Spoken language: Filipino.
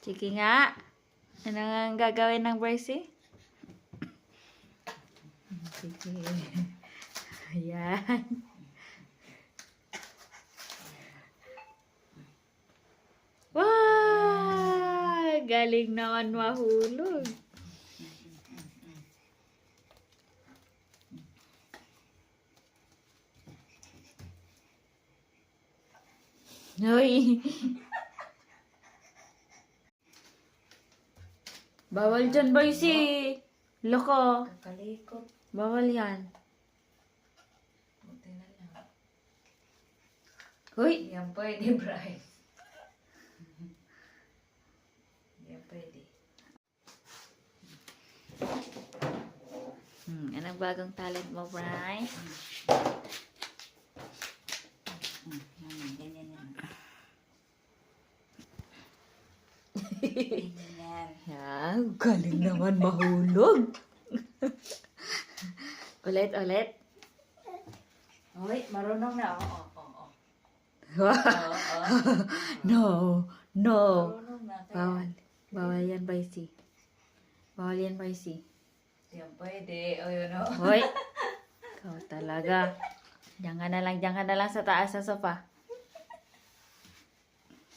Sige nga. Ano nga ang gagawin ng Bryce? Sige. Ayan. Wow! Galing naman mahulog. Hoy! Bawal dyan, Bryce. Loko. Kakalikot. Bawal yan. Buti na lang. Hoy! Yan pwede, Bryce. Yan pwede. Anong bagong talent mo, Bryce? Ganyan yan. Ganyan yan. Yan, galing naman mahulog. Ulit. Uy, marunong na. Oo. No. Marunong na. Bawal yan, Bryce. Bawal yan, Bryce. Yan pwede. O yun o. Hoy! Ikaw talaga. Diyan ka na lang sa taas sa sofa.